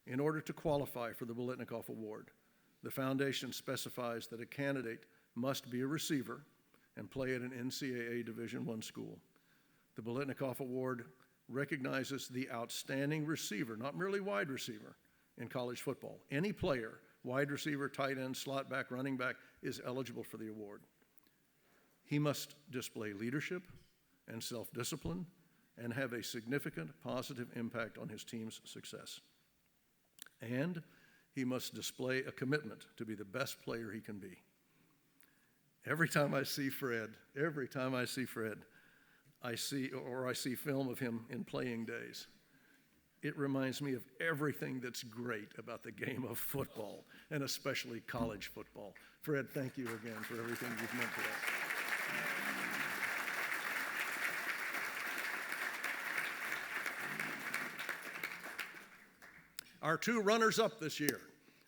In order to qualify for the Biletnikoff Award, the foundation specifies that a candidate must be a receiver and play at an NCAA Division I school. The Biletnikoff Award recognizes the outstanding receiver, not merely wide receiver, in college football. Any player, wide receiver, tight end, slot back, running back, is eligible for the award. He must display leadership and self-discipline and have a significant positive impact on his team's success. And he must display a commitment to be the best player he can be. Every time I see Fred, I see film of him in playing days, it reminds me of everything that's great about the game of football, and especially college football. Fred, thank you again for everything you've meant to us. Our two runners-up this year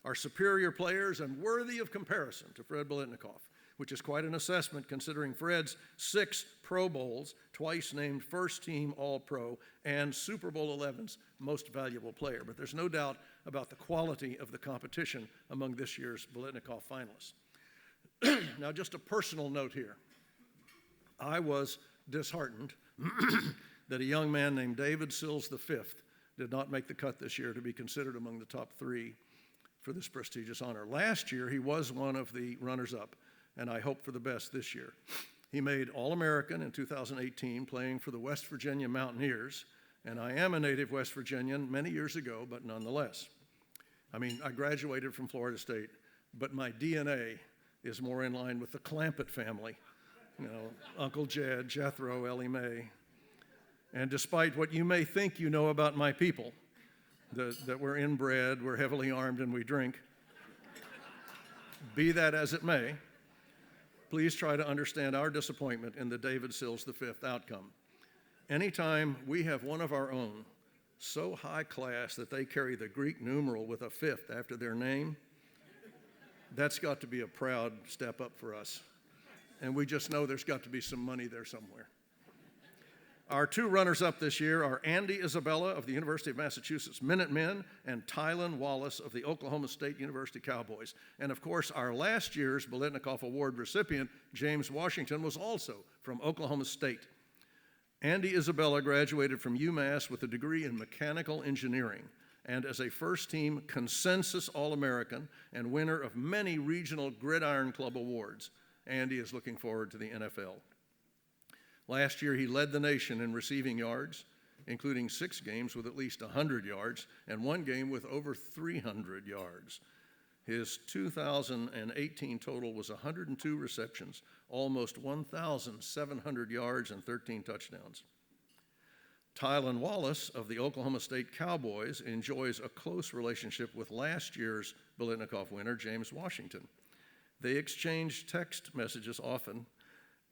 are superior players and worthy of comparison to Fred Biletnikoff, which is quite an assessment considering Fred's 6 Pro Bowls, twice named first-team All-Pro, and Super Bowl XI's most valuable player. But there's no doubt about the quality of the competition among this year's Biletnikoff finalists. Now, just a personal note here. I was disheartened that a young man named David Sills V did not make the cut this year to be considered among the top 3 for this prestigious honor. Last year, he was one of the runners-up, and I hope for the best this year. He made All-American in 2018, playing for the West Virginia Mountaineers, and I am a native West Virginian many years ago, but nonetheless. I mean, I graduated from Florida State, but my DNA is more in line with the Clampett family, you know, Uncle Jed, Jethro, Ellie Mae. And despite what you may think you know about my people, that we're inbred, we're heavily armed, and we drink, be that as it may, please try to understand our disappointment in the David Sills V outcome. Anytime we have one of our own so high class that they carry the Greek numeral with a 5th after their name, that's got to be a proud step up for us. And we just know there's got to be some money there somewhere. Our two runners-up this year are Andy Isabella of the University of Massachusetts Minutemen and Tylan Wallace of the Oklahoma State University Cowboys. And of course, our last year's Biletnikoff Award recipient, James Washington, was also from Oklahoma State. Andy Isabella graduated from UMass with a degree in mechanical engineering and as a first-team consensus All-American and winner of many regional Gridiron Club awards. Andy is looking forward to the NFL. Last year, he led the nation in receiving yards, including 6 games with at least 100 yards and 1 game with over 300 yards. His 2018 total was 102 receptions, almost 1,700 yards, and 13 touchdowns. Tylan Wallace of the Oklahoma State Cowboys enjoys a close relationship with last year's Biletnikoff winner, James Washington. They exchange text messages often,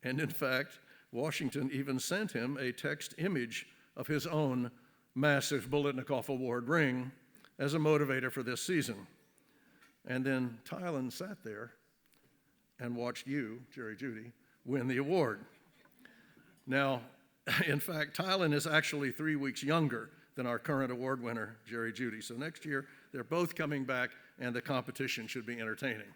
and in fact, Washington even sent him a text image of his own massive Biletnikoff Award ring as a motivator for this season. And then Tylan sat there and watched you, Jerry Judy, win the award. Now, in fact, Tylan is actually 3 weeks younger than our current award winner, Jerry Judy. So next year, they're both coming back, and the competition should be entertaining.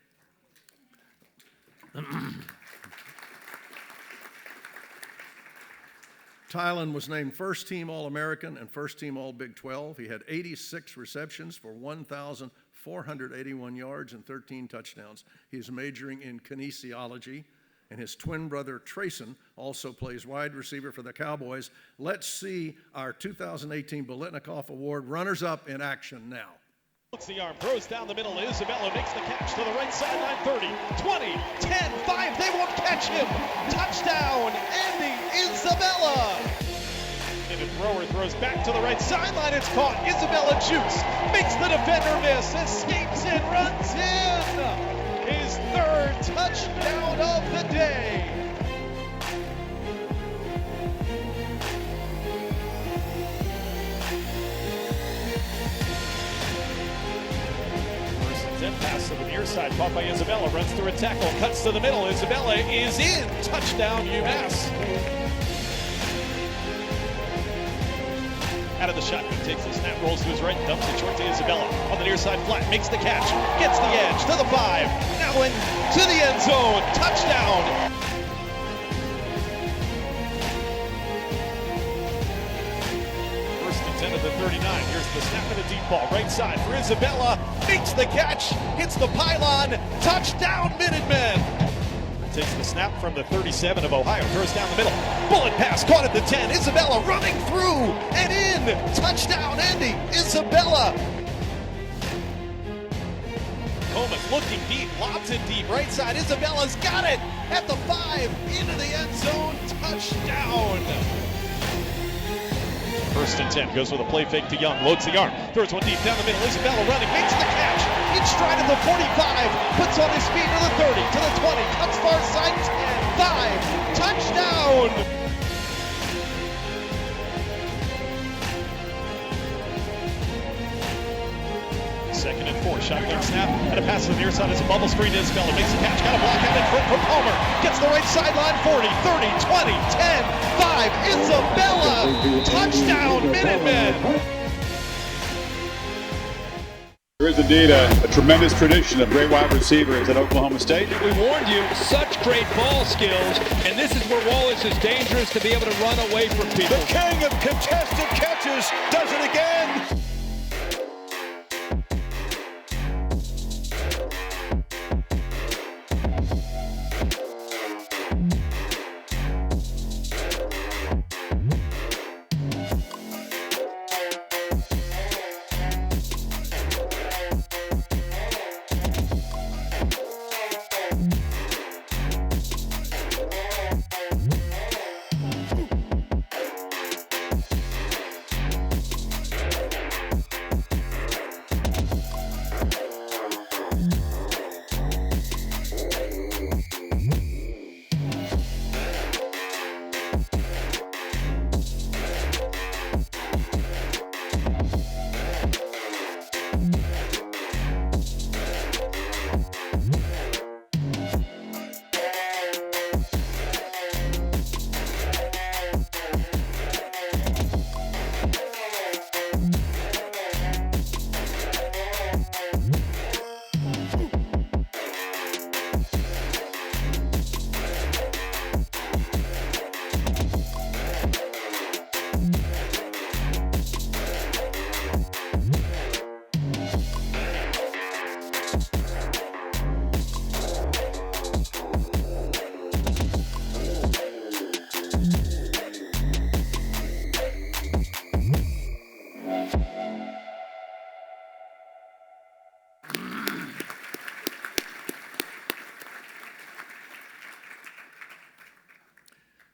Tylan was named first-team All-American and first-team All-Big 12. He had 86 receptions for 1,481 yards and 13 touchdowns. He is majoring in kinesiology, and his twin brother, Trayson, also plays wide receiver for the Cowboys. Let's see our 2018 Biletnikoff Award runners-up in action now. Puts the arm, throws down the middle. Isabella makes the catch to the right sideline. 30, 20, 10, 5. They won't catch him. Touchdown, Andy Isabella. And a thrower throws back to the right sideline. It's caught. Isabella shoots, makes the defender miss, escapes and runs in. His 3rd touchdown of the day. Pass to the near side, caught by Isabella, runs through a tackle, cuts to the middle. Isabella is in. Touchdown, UMass. out of the shotgun, takes the snap, rolls to his right, dumps it short to Isabella. On the near side flat, makes the catch, gets the edge to the 5, now into the end zone, touchdown. First and 10 at the 39. Here's the snap and a deep ball, right side for Isabella, makes the catch, hits the pylon, touchdown Minutemen. Takes the snap from the 37 of Ohio, throws down the middle. Bullet pass caught at the 10. Isabella running through and in. Touchdown, Andy Isabella. Coleman looking deep, lobs it deep. Right side, Isabella's got it at the 5, into the end zone. Touchdown. First and 10, goes with a play fake to Young, loads the arm, throws one deep down the middle. Isabella running, makes the catch. In stride at the 45, puts on his feet to the 30, to the 20, cuts far side, 10, 5, touchdown! Second and 4, shotgun snap, and a pass to the near side as a bubble screen to Isabella, makes the catch, got a block out in front for Palmer, gets the right sideline, 40, 30, 20, 10, 5, Isabella! Touchdown, Minutemen! There is indeed a tremendous tradition of great wide receivers at Oklahoma State. We warned you, such great ball skills, and this is where Wallace is dangerous to be able to run away from people. The king of contested catches does it again.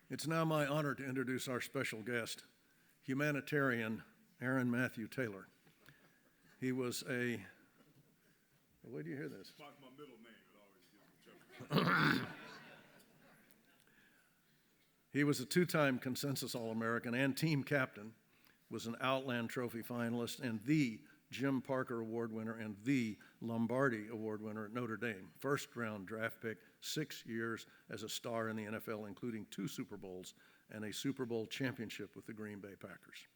It's now my honor to introduce our special guest, humanitarian Aaron Matthew Taylor. He was a, where do you hear this? My middle name, it always gives me trouble. He was a two-time Consensus All-American and team captain, was an Outland Trophy finalist, and the Jim Parker Award winner and the Lombardi Award winner at Notre Dame. First-round draft pick, 6 years as a star in the NFL, including 2 Super Bowls and a Super Bowl championship with the Green Bay Packers.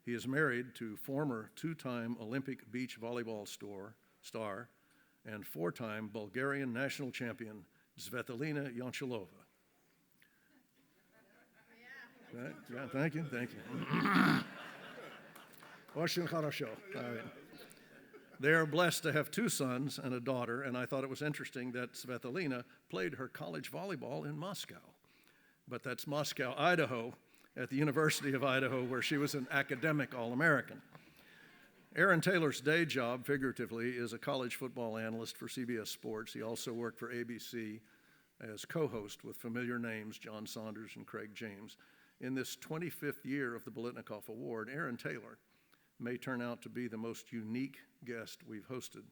He is married to former 2-time Olympic beach volleyball star and 4-time Bulgarian national champion Svetlana Yanchilova. Yeah, thank you. Очень хорошо. All right. They are blessed to have 2 sons and a daughter, and I thought it was interesting that Svetlana played her college volleyball in Moscow. But that's Moscow, Idaho, at the University of Idaho, where she was an academic All-American. Aaron Taylor's day job, figuratively, is a college football analyst for CBS Sports. He also worked for ABC as co-host with familiar names John Saunders and Craig James. In this 25th year of the Biletnikoff Award, Aaron Taylor may turn out to be the most unique guest we've hosted.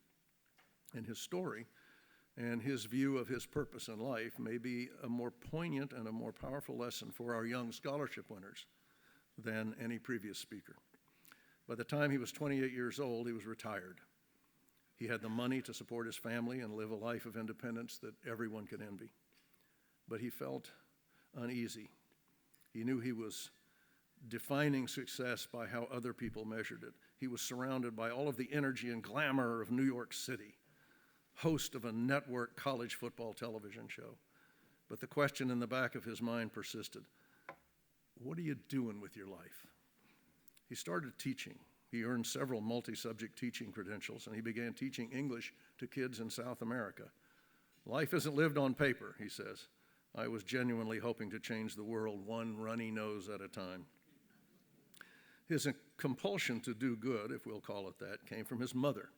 And his story and his view of his purpose in life may be a more poignant and a more powerful lesson for our young scholarship winners than any previous speaker. By the time he was 28 years old, he was retired. He had the money to support his family and live a life of independence that everyone could envy. But he felt uneasy. He knew he was defining success by how other people measured it. He was surrounded by all of the energy and glamour of New York City, host of a network college football television show. But the question in the back of his mind persisted. What are you doing with your life? He started teaching. He earned several multi-subject teaching credentials, and he began teaching English to kids in South America. Life isn't lived on paper, he says. I was genuinely hoping to change the world one runny nose at a time. His compulsion to do good, if we'll call it that, came from his mother.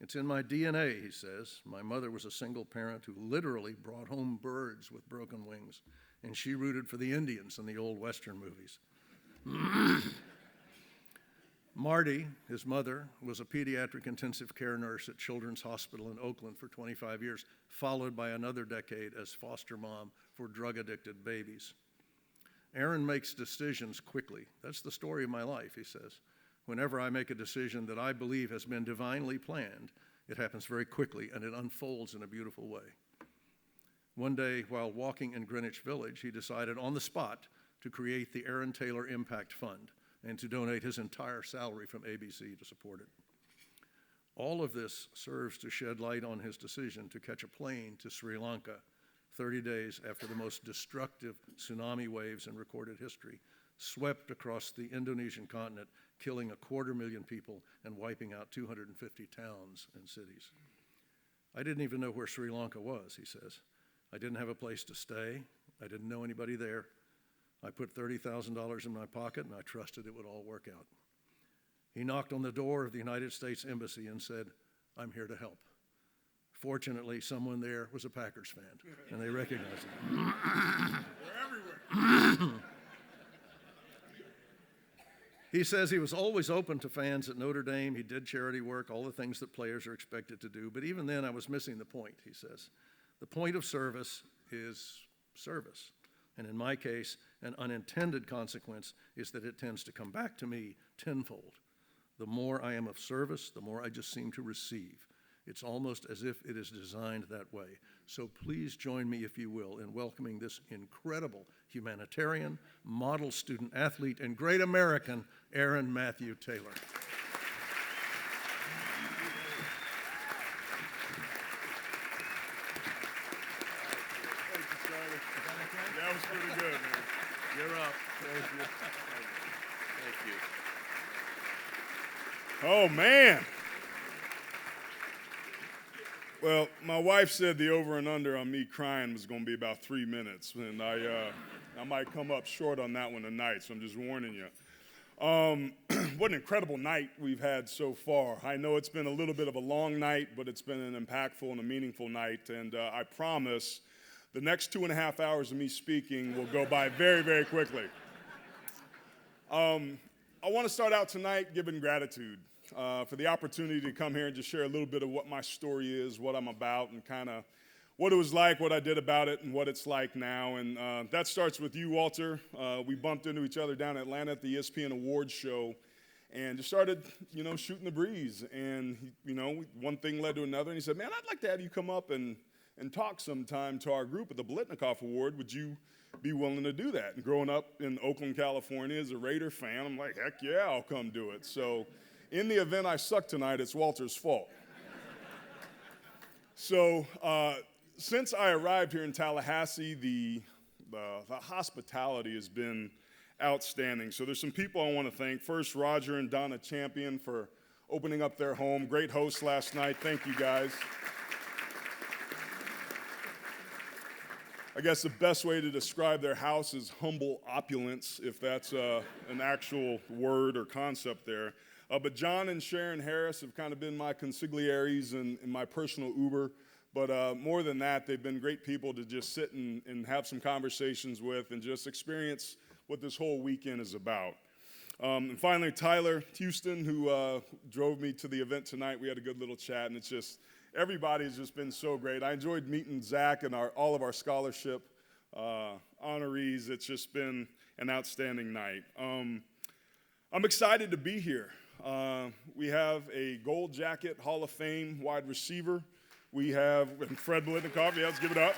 It's in my DNA, he says. My mother was a single parent who literally brought home birds with broken wings, and she rooted for the Indians in the old Western movies. Marty, his mother, was a pediatric intensive care nurse at Children's Hospital in Oakland for 25 years, followed by another decade as foster mom for drug-addicted babies. Aaron makes decisions quickly. That's the story of my life, he says. Whenever I make a decision that I believe has been divinely planned, it happens very quickly and it unfolds in a beautiful way. One day, while walking in Greenwich Village, he decided on the spot to create the Aaron Taylor Impact Fund and to donate his entire salary from ABC to support it. All of this serves to shed light on his decision to catch a plane to Sri Lanka 30 days after the most destructive tsunami waves in recorded history swept across the Indonesian continent, killing 250,000 people and wiping out 250 towns and cities. I didn't even know where Sri Lanka was, he says. I didn't have a place to stay. I didn't know anybody there. I put $30,000 in my pocket and I trusted it would all work out. He knocked on the door of the United States Embassy and said, I'm here to help. Fortunately, someone there was a Packers fan, and they recognized him. They're everywhere. He says he was always open to fans at Notre Dame. He did charity work, all the things that players are expected to do. But even then, I was missing the point, he says. The point of service is service. And in my case, an unintended consequence is that it tends to come back to me tenfold. The more I am of service, the more I just seem to receive. It's almost as if it is designed that way. So please join me, if you will, in welcoming this incredible humanitarian, model student athlete, and great American, Aaron Matthew Taylor. That was pretty good, man. You're up. Thank you. Thank you. Oh, man. Well, my wife said the over and under on me crying was going to be about 3 minutes, and I might come up short on that one tonight, so I'm just warning you. What an incredible night we've had so far. I know it's been a little bit of a long night, but it's been an impactful and a meaningful night, and I promise the next 2.5 hours of me speaking will go by very, very quickly. I want to start out tonight giving gratitude for the opportunity to come here and just share a little bit of what my story is, what I'm about, and kind of what it was like, what I did about it, and what it's like now. And that starts with you, Walter. We bumped into each other down in Atlanta at the ESPN Awards show and just started, shooting the breeze. And, one thing led to another. And he said, man, I'd like to have you come up and talk sometime to our group at the Biletnikoff Award. Would you be willing to do that? And growing up in Oakland, California as a Raider fan, I'm like, heck yeah, I'll come do it. So in the event I suck tonight, it's Walter's fault. So since I arrived here in Tallahassee, the hospitality has been outstanding. So there's some people I want to thank. First, Roger and Donna Champion for opening up their home. Great host last night. Thank you, guys. I guess the best way to describe their house is humble opulence, if that's an actual word or concept there. But John and Sharon Harris have kind of been my consiglieres and my personal Uber. But more than that, they've been great people to just sit and have some conversations with and just experience what this whole weekend is about. And finally, Tyler Houston, who drove me to the event tonight. We had a good little chat, and it's just, everybody's just been so great. I enjoyed meeting Zach and all of our scholarship honorees. It's just been an outstanding night. I'm excited to be here. We have a Gold Jacket Hall of Fame wide receiver. We have Fred Biletnikoff. Yeah, let's give it up.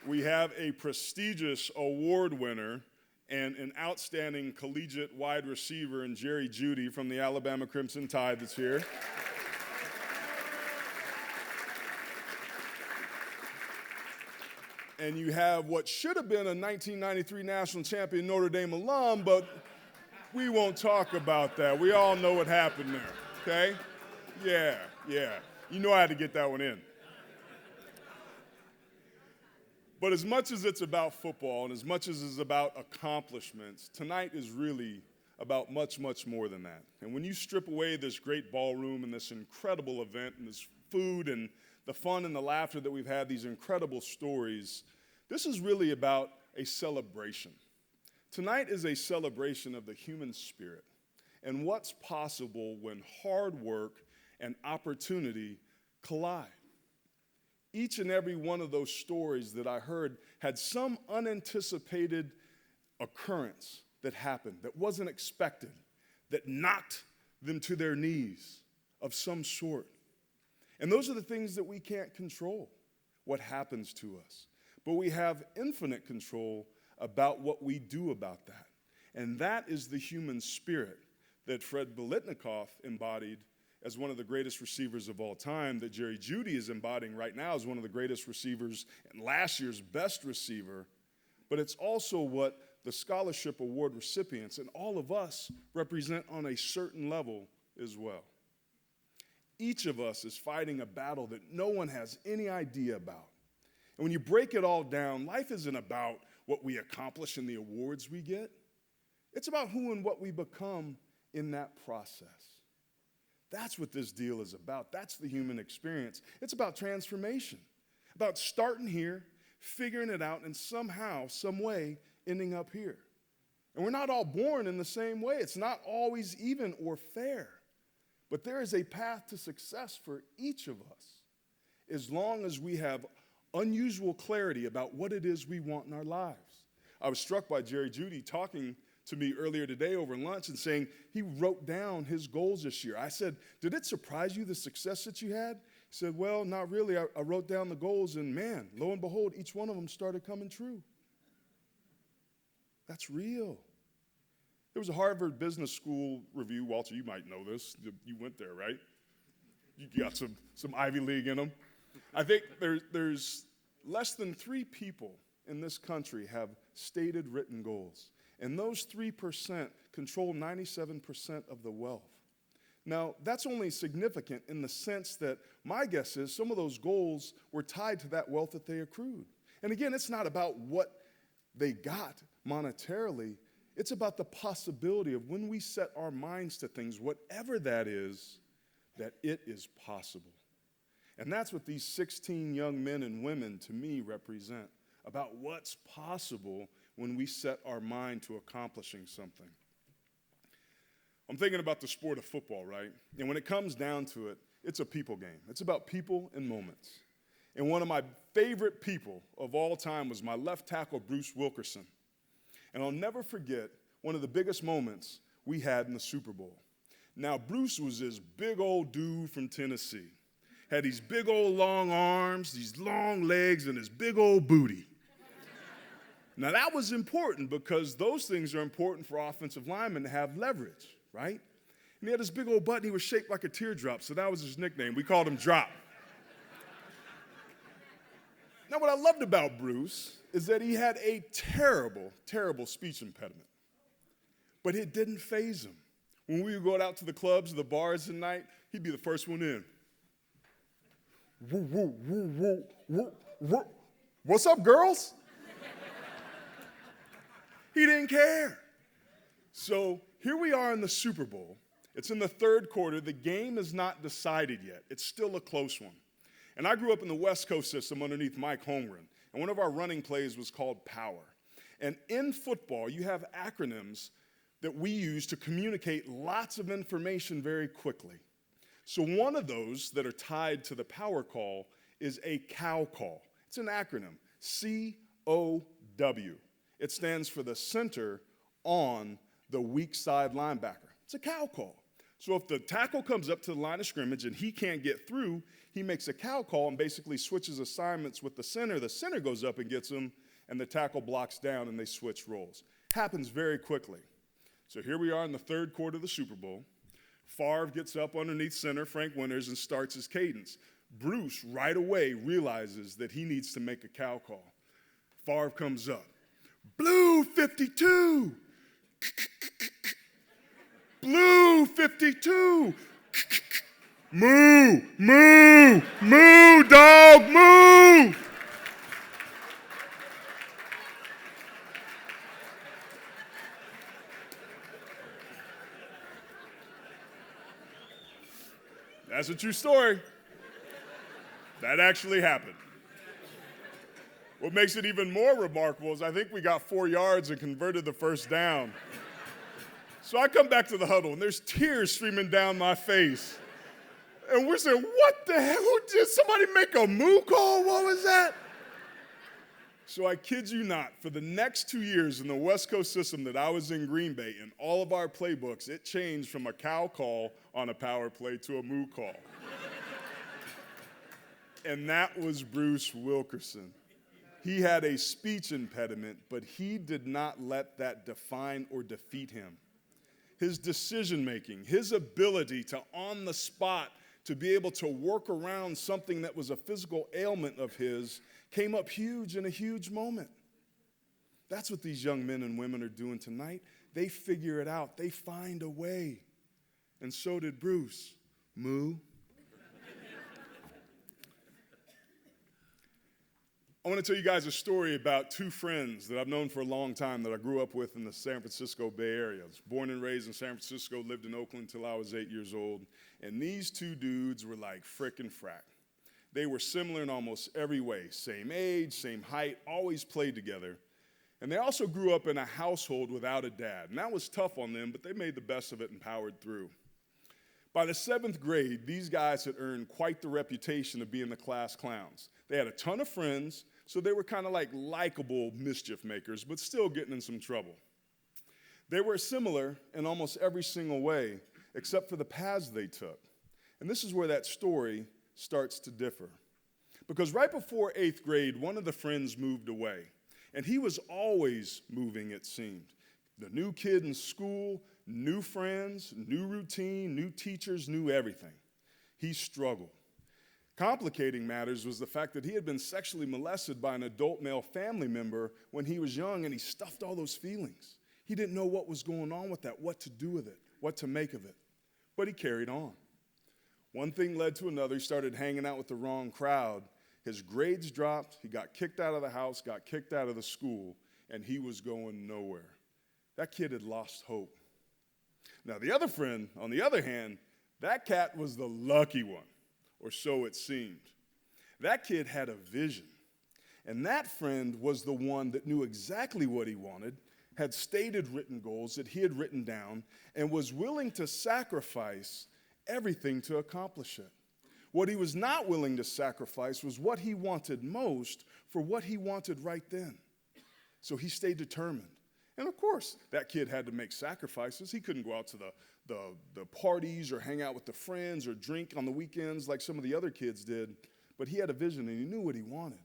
we have a prestigious award winner and an outstanding collegiate wide receiver in Jerry Jeudy from the Alabama Crimson Tide that's here. And you have what should have been a 1993 national champion Notre Dame alum, but we won't talk about that. We all know what happened there, okay? Yeah. You know I had to get that one in. But as much as it's about football and as much as it's about accomplishments, tonight is really about much, much more than that. And when you strip away this great ballroom and this incredible event and this food and the fun and the laughter that we've had, these incredible stories, this is really about a celebration. Tonight is a celebration of the human spirit and what's possible when hard work and opportunity collide. Each and every one of those stories that I heard had some unanticipated occurrence that happened, that wasn't expected, that knocked them to their knees of some sort. And those are the things that we can't control, what happens to us. But we have infinite control about what we do about that. And that is the human spirit that Fred Biletnikoff embodied as one of the greatest receivers of all time, that Jerry Jeudy is embodying right now as one of the greatest receivers and last year's best receiver. But it's also what the scholarship award recipients and all of us represent on a certain level as well. Each of us is fighting a battle that no one has any idea about. And when you break it all down, life isn't about what we accomplish and the awards we get. It's about who and what we become in that process. That's what this deal is about. That's the human experience. It's about transformation, about starting here, figuring it out, and somehow, some way, ending up here. And we're not all born in the same way. It's not always even or fair. But there is a path to success for each of us as long as we have unusual clarity about what it is we want in our lives. I was struck by Jerry Jeudy talking to me earlier today over lunch and saying he wrote down his goals this year. I said, did it surprise you, the success that you had? He said, well, not really. I wrote down the goals, and man, lo and behold, each one of them started coming true. That's real. There was a Harvard Business School review. Walter, you might know this. You went there, right? You got some Ivy League in them. I think there's less than 3 people in this country have stated written goals. And those 3% control 97% of the wealth. Now, that's only significant in the sense that my guess is some of those goals were tied to that wealth that they accrued. And again, it's not about what they got monetarily. It's about the possibility of when we set our minds to things, whatever that is, that it is possible. And that's what these 16 young men and women, to me, represent, about what's possible when we set our mind to accomplishing something. I'm thinking about the sport of football, right? And when it comes down to it, it's a people game. It's about people and moments. And one of my favorite people of all time was my left tackle, Bruce Wilkerson. And I'll never forget one of the biggest moments we had in the Super Bowl. Now, Bruce was this big old dude from Tennessee. Had these big old long arms, these long legs, and this big old booty. Now, that was important because those things are important for offensive linemen to have leverage, right? And he had this big old butt, and he was shaped like a teardrop, so that was his nickname. We called him Drop. Now, what I loved about Bruce is that he had a terrible, terrible speech impediment. But it didn't faze him. When we would go out to the clubs, the bars at night, he'd be the first one in. Woo, woo, woo, woo, woo, woo. What's up, girls? He didn't care. So here we are in the Super Bowl. It's in the third quarter. The game is not decided yet. It's still a close one. And I grew up in the West Coast system underneath Mike Holmgren. And one of our running plays was called Power. And in football, you have acronyms that we use to communicate lots of information very quickly. So one of those that are tied to the power call is a cow call. It's an acronym, COW. It stands for the center on the weak side linebacker. It's a cow call. So if the tackle comes up to the line of scrimmage and he can't get through, he makes a cow call and basically switches assignments with the center. The center goes up and gets him, and the tackle blocks down, and they switch roles. Happens very quickly. So here we are in the third quarter of the Super Bowl. Favre gets up underneath center, Frank Winters, and starts his cadence. Bruce right away realizes that he needs to make a cow call. Favre comes up. Blue 52. Blue 52. Moo, moo, moo, dog, moo. That's a true story. That actually happened. What makes it even more remarkable is I think we got 4 yards and converted the first down. So I come back to the huddle, and there's tears streaming down my face. And we're saying, what the hell? Did somebody make a moo call? What was that? So I kid you not, for the next 2 years in the West Coast system that I was in Green Bay, in all of our playbooks, it changed from a cow call on a power play to a moo call. And that was Bruce Wilkerson. He had a speech impediment, but he did not let that define or defeat him. His decision-making, his ability to, on the spot, to be able to work around something that was a physical ailment of his came up huge in a huge moment. That's what these young men and women are doing tonight. They figure it out. They find a way. And so did Bruce. Moo. I want to tell you guys a story about two friends that I've known for a long time that I grew up with in the San Francisco Bay Area. I was born and raised in San Francisco, lived in Oakland until I was 8 years old. And these two dudes were like frickin' frack. They were similar in almost every way. Same age, same height, always played together. And they also grew up in a household without a dad. And that was tough on them, but they made the best of it and powered through. By the 7th grade, these guys had earned quite the reputation of being the class clowns. They had a ton of friends, so they were kind of like likable mischief makers, but still getting in some trouble. They were similar in almost every single way, except for the paths they took. And this is where that story starts to differ. Because right before 8th grade, one of the friends moved away. And he was always moving, it seemed. The new kid in school, new friends, new routine, new teachers, new everything. He struggled. Complicating matters was the fact that he had been sexually molested by an adult male family member when he was young, and he stuffed all those feelings. He didn't know what was going on with that, what to do with it, what to make of it. But he carried on. One thing led to another. He started hanging out with the wrong crowd. His grades dropped. He got kicked out of the house, got kicked out of the school, and he was going nowhere. That kid had lost hope. Now, the other friend, on the other hand, that cat was the lucky one, or so it seemed. That kid had a vision, and that friend was the one that knew exactly what he wanted, had stated written goals that he had written down, and was willing to sacrifice everything to accomplish it. What he was not willing to sacrifice was what he wanted most for what he wanted right then. So he stayed determined. And of course, that kid had to make sacrifices. He couldn't go out to the parties or hang out with the friends or drink on the weekends like some of the other kids did. But he had a vision and he knew what he wanted.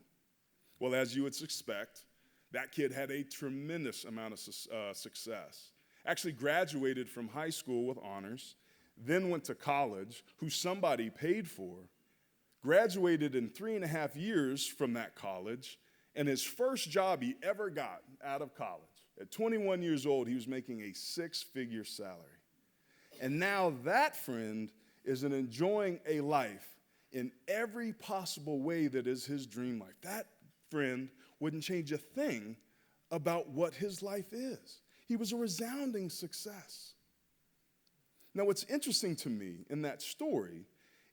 Well, as you would expect, that kid had a tremendous amount of success. Actually graduated from high school with honors, then went to college, who somebody paid for, graduated in 3.5 years from that college, and his first job he ever got out of college, at 21 years old, he was making a 6-figure salary. And now that friend is enjoying a life in every possible way that is his dream life. That friend wouldn't change a thing about what his life is. He was a resounding success. Now, what's interesting to me in that story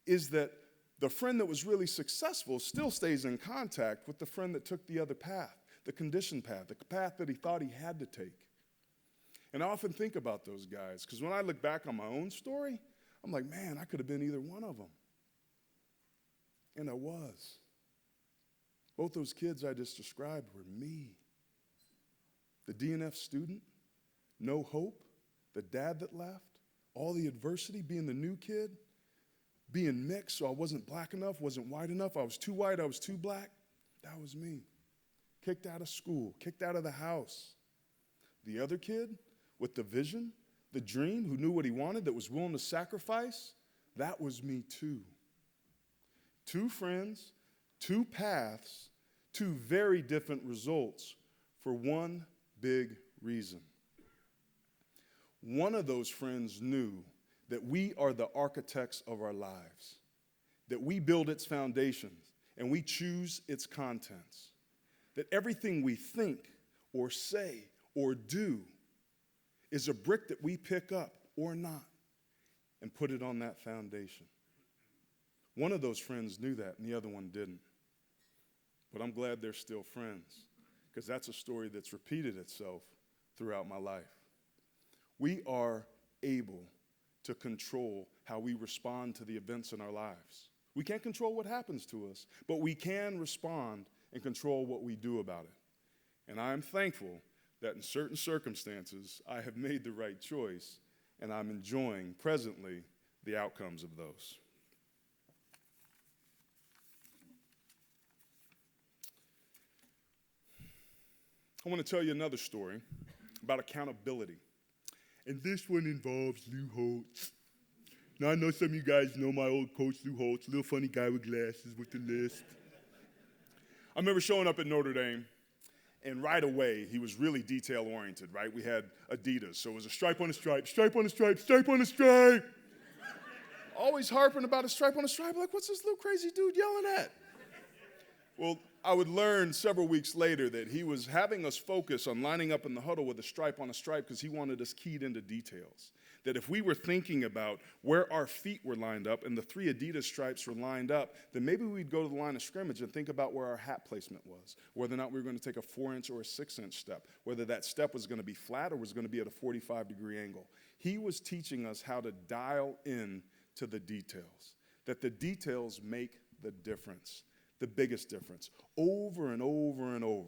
is that the friend that was really successful still stays in contact with the friend that took the other path, the conditioned path, the path that he thought he had to take. And I often think about those guys, because when I look back on my own story, I'm like, man, I could have been either one of them. And I was. Both those kids I just described were me. The DNF student, no hope, the dad that left, all the adversity, being the new kid, being mixed, so I wasn't black enough, wasn't white enough, I was too white, I was too black. That was me. Kicked out of school, kicked out of the house. The other kid with the vision, the dream, who knew what he wanted, that was willing to sacrifice, that was me too. Two friends, two paths, two very different results for one big reason. One of those friends knew that we are the architects of our lives, that we build its foundations and we choose its contents, that everything we think or say or do is a brick that we pick up or not and put it on that foundation. One of those friends knew that and the other one didn't. But I'm glad they're still friends, because that's a story that's repeated itself throughout my life. We are able to control how we respond to the events in our lives. We can't control what happens to us, but we can respond and control what we do about it. And I'm thankful that in certain circumstances, I have made the right choice, and I'm enjoying presently the outcomes of those. I want to tell you another story about accountability. And this one involves Lou Holtz. Now, I know some of you guys know my old coach, Lou Holtz, little funny guy with glasses with the lisp. I remember showing up at Notre Dame, and right away, he was really detail-oriented, right? We had Adidas, so it was a stripe on a stripe, stripe on a stripe, stripe on a stripe. Always harping about a stripe on a stripe, like, what's this little crazy dude yelling at? Well, I would learn several weeks later that he was having us focus on lining up in the huddle with a stripe on a stripe because he wanted us keyed into details. That if we were thinking about where our feet were lined up and the 3 Adidas stripes were lined up, then maybe we'd go to the line of scrimmage and think about where our hat placement was, whether or not we were going to take a 4-inch or a 6-inch step, whether that step was going to be flat or was going to be at a 45-degree angle. He was teaching us how to dial in to the details, that the details make the difference. The biggest difference, over and over and over.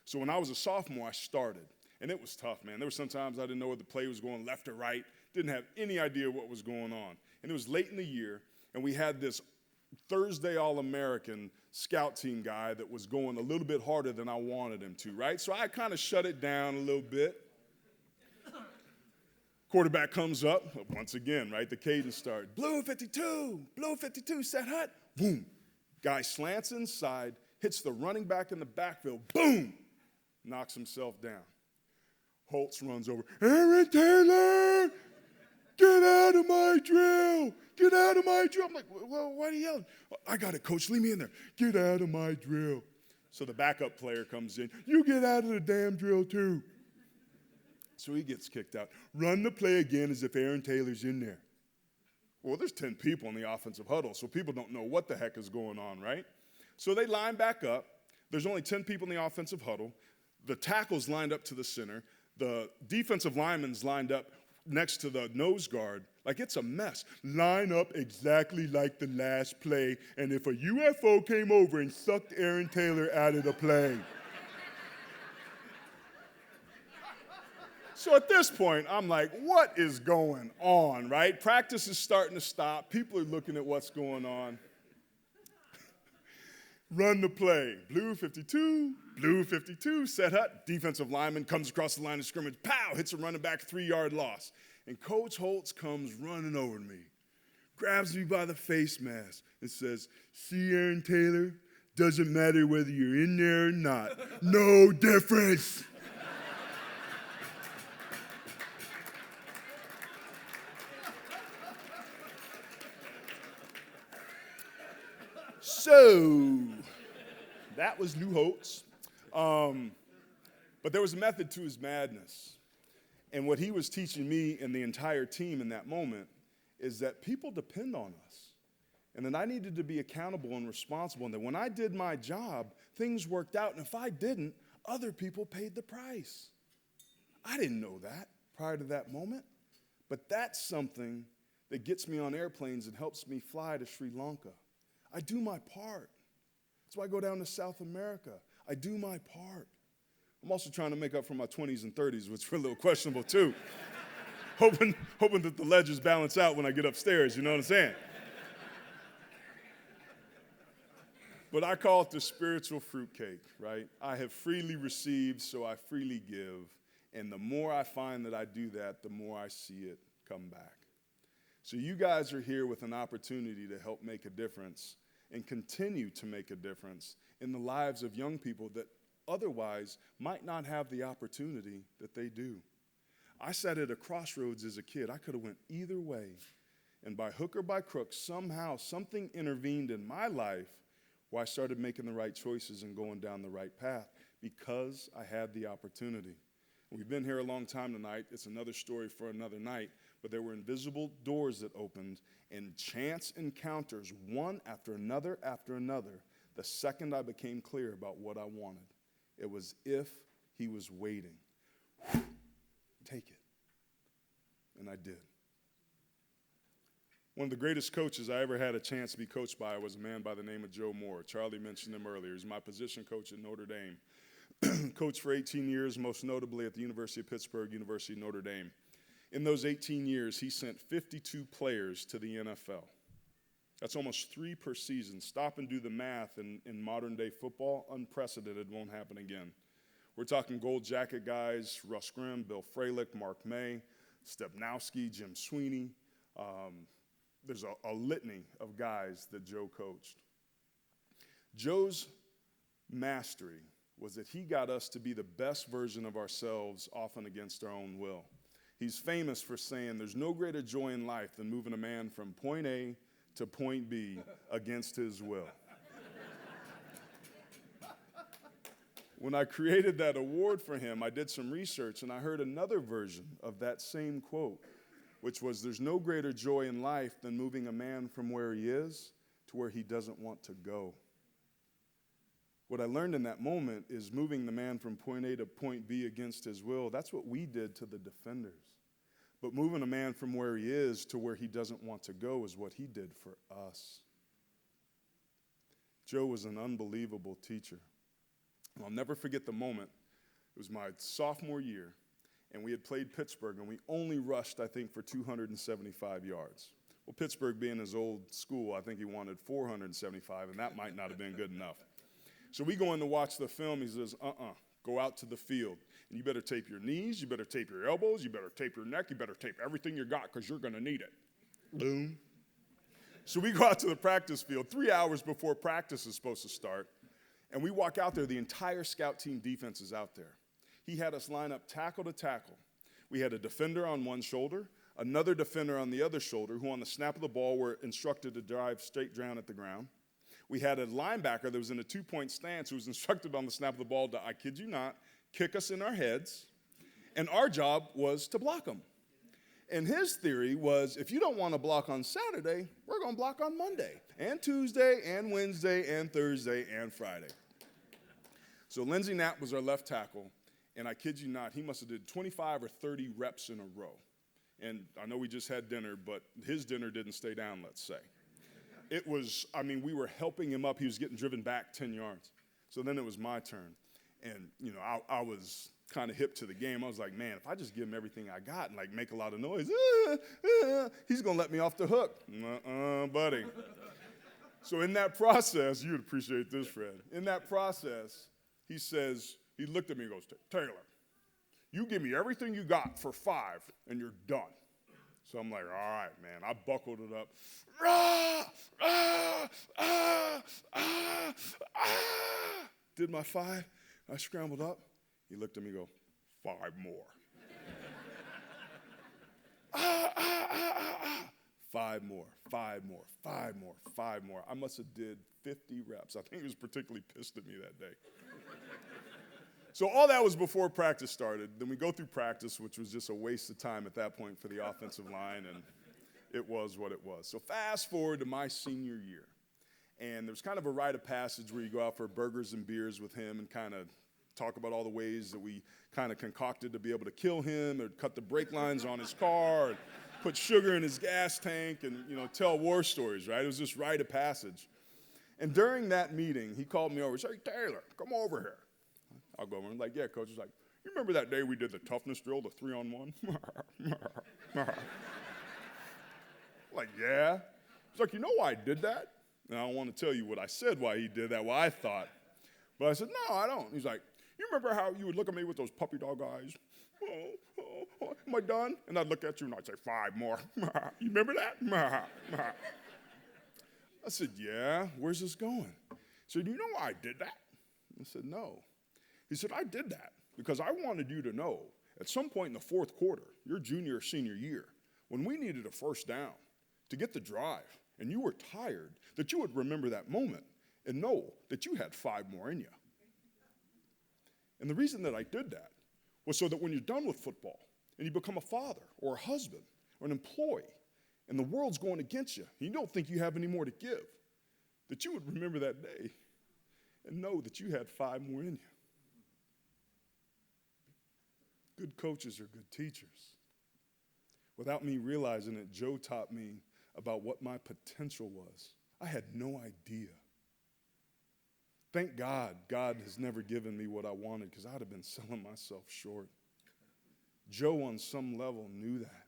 So when I was a sophomore, I started, and it was tough, man. There were some times I didn't know whether the play was going left or right, didn't have any idea what was going on. And it was late in the year, and we had this Thursday All-American scout team guy that was going a little bit harder than I wanted him to, right? So I kind of shut it down a little bit. Quarterback comes up, once again, right? The cadence started. Blue 52, set hut, boom. Guy slants inside, hits the running back in the backfield, boom, knocks himself down. Holtz runs over, Aaron Taylor, get out of my drill, get out of my drill. I'm like, well, why are you yelling? I got it, coach, leave me in there. Get out of my drill. So the backup player comes in, you get out of the damn drill too. So he gets kicked out. Run the play again as if Aaron Taylor's in there. Well, there's 10 people in the offensive huddle, so people don't know what the heck is going on, right? So they line back up. There's only 10 people in the offensive huddle. The tackle's lined up to the center. The defensive lineman's lined up next to the nose guard. Like, it's a mess. Line up exactly like the last play, and if a UFO came over and sucked Aaron Taylor out of the play. So at this point, I'm like, what is going on, right? Practice is starting to stop. People are looking at what's going on. Run the play. Blue 52, set hut. Defensive lineman comes across the line of scrimmage. Pow! Hits a running back, 3-yard loss. And Coach Holtz comes running over to me, grabs me by the face mask, and says, see, Aaron Taylor, doesn't matter whether you're in there or not. No difference. So, that was Lou Holtz. But there was a method to his madness. And what he was teaching me and the entire team in that moment is that people depend on us. And that I needed to be accountable and responsible. And that when I did my job, things worked out. And if I didn't, other people paid the price. I didn't know that prior to that moment. But that's something that gets me on airplanes and helps me fly to Sri Lanka. I do my part. That's why I go down to South America. I do my part. I'm also trying to make up for my 20s and 30s, which were a little questionable too. hoping that the ledgers balance out when I get upstairs, you know what I'm saying? But I call it the spiritual fruitcake, right? I have freely received, so I freely give. And the more I find that I do that, the more I see it come back. So you guys are here with an opportunity to help make a difference and continue to make a difference in the lives of young people that otherwise might not have the opportunity that they do. I sat at a crossroads as a kid. I could have went either way. And by hook or by crook, somehow something intervened in my life where I started making the right choices and going down the right path because I had the opportunity. We've been here a long time tonight. It's another story for another night. But there were invisible doors that opened and chance encounters, one after another, the second I became clear about what I wanted. It was if he was waiting. Take it. And I did. One of the greatest coaches I ever had a chance to be coached by was a man by the name of Joe Moore. Charlie mentioned him earlier. He's my position coach at Notre Dame. Coached for 18 years, most notably at the University of Pittsburgh, University of Notre Dame. In those 18 years, he sent 52 players to the NFL. That's almost 3 per season. Stop and do the math in modern-day football. Unprecedented, won't happen again. We're talking gold jacket guys, Russ Grimm, Bill Fralick, Mark May, Stepnowski, Jim Sweeney. There's a litany of guys that Joe coached. Joe's mastery was that he got us to be the best version of ourselves, often against our own will. He's famous for saying there's no greater joy in life than moving a man from point A to point B against his will. When I created that award for him, I did some research and I heard another version of that same quote, which was there's no greater joy in life than moving a man from where he is to where he doesn't want to go. What I learned in that moment is moving the man from point A to point B against his will. That's what we did to the defenders. But moving a man from where he is to where he doesn't want to go is what he did for us. Joe was an unbelievable teacher. I'll never forget the moment. It was my sophomore year, and we had played Pittsburgh, and we only rushed, I think, for 275 yards. Well, Pittsburgh being his old school, I think he wanted 475, and that might not have been good enough. So we go in to watch the film. He says, go out to the field. And you better tape your knees, you better tape your elbows, you better tape your neck, you better tape everything you got because you're going to need it. Boom. So we go out to the practice field 3 hours before practice is supposed to start. And we walk out there. The entire scout team defense is out there. He had us line up tackle to tackle. We had a defender on one shoulder, another defender on the other shoulder, who on the snap of the ball were instructed to drive straight down at the ground. We had a linebacker that was in a 2-point stance who was instructed on the snap of the ball to, I kid you not, kick us in our heads. And our job was to block them. And his theory was, if you don't want to block on Saturday, we're going to block on Monday and Tuesday and Wednesday and Thursday and Friday. So Lindsey Knapp was our left tackle. And I kid you not, he must have did 25 or 30 reps in a row. And I know we just had dinner, but his dinner didn't stay down, let's say. It was, we were helping him up. He was getting driven back 10 yards. So then it was my turn. And, I was kind of hip to the game. I was like, man, if I just give him everything I got and, make a lot of noise, he's going to let me off the hook. Buddy. So in that process, you'd appreciate this, Fred. In that process, he looked at me and goes, Taylor, you give me everything you got for 5 and you're done. So I'm like, all right, man. I buckled it up. Did my 5. I scrambled up. He looked at me and go, 5 more. 5 more, 5 more, 5 more, 5 more. I must have did 50 reps. I think he was particularly pissed at me that day. So all that was before practice started. Then we go through practice, which was just a waste of time at that point for the offensive line, and it was what it was. So fast forward to my senior year. And there's kind of a rite of passage where you go out for burgers and beers with him and kind of talk about all the ways that we kind of concocted to be able to kill him or cut the brake lines on his car and put sugar in his gas tank and, tell war stories, right? It was just rite of passage. And during that meeting, he called me over and said, hey, Taylor, come over here. I'll go over and yeah, coach. He's like, you remember that day we did the toughness drill, the 3-on-1? yeah. He's like, you know why I did that? And I don't want to tell you what I said why he did that, what I thought. But I said, no, I don't. He's like, you remember how you would look at me with those puppy dog eyes? Am I done? And I'd look at you and I'd say, 5 more. You remember that? I said, yeah, where's this going? He said, you know why I did that? I said, no. He said, I did that because I wanted you to know at some point in the fourth quarter, your junior or senior year, when we needed a first down to get the drive and you were tired, that you would remember that moment and know that you had 5 more in you. And the reason that I did that was so that when you're done with football and you become a father or a husband or an employee and the world's going against you and you don't think you have any more to give, that you would remember that day and know that you had 5 more in you. Good coaches are good teachers. Without me realizing it, Joe taught me about what my potential was. I had no idea. Thank God, God has never given me what I wanted because I'd have been selling myself short. Joe, on some level, knew that.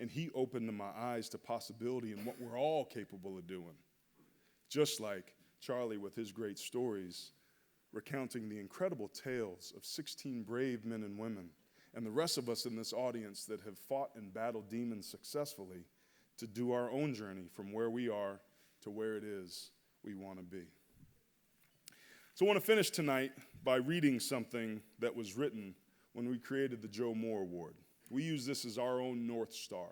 And he opened my eyes to possibility and what we're all capable of doing. Just like Charlie with his great stories, recounting the incredible tales of 16 brave men and women, and the rest of us in this audience that have fought and battled demons successfully to do our own journey from where we are to where it is we want to be. So I want to finish tonight by reading something that was written when we created the Joe Moore Award. We use this as our own North Star.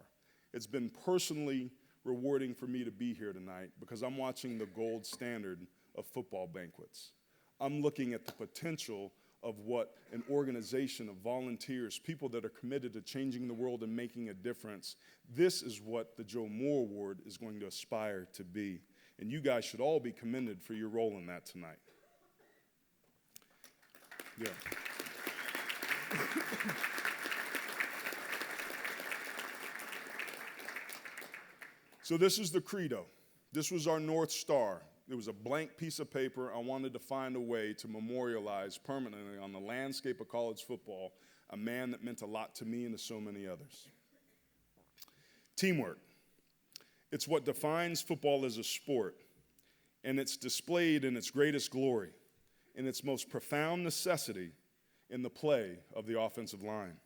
It's been personally rewarding for me to be here tonight because I'm watching the gold standard of football banquets. I'm looking at the potential of what an organization of volunteers, people that are committed to changing the world and making a difference. This is what the Joe Moore Award is going to aspire to be. And you guys should all be commended for your role in that tonight. Yeah. So this is the credo. This was our North Star. It was a blank piece of paper. I wanted to find a way to memorialize permanently on the landscape of college football a man that meant a lot to me and to so many others. Teamwork. It's what defines football as a sport, and it's displayed in its greatest glory, in its most profound necessity in the play of the offensive line.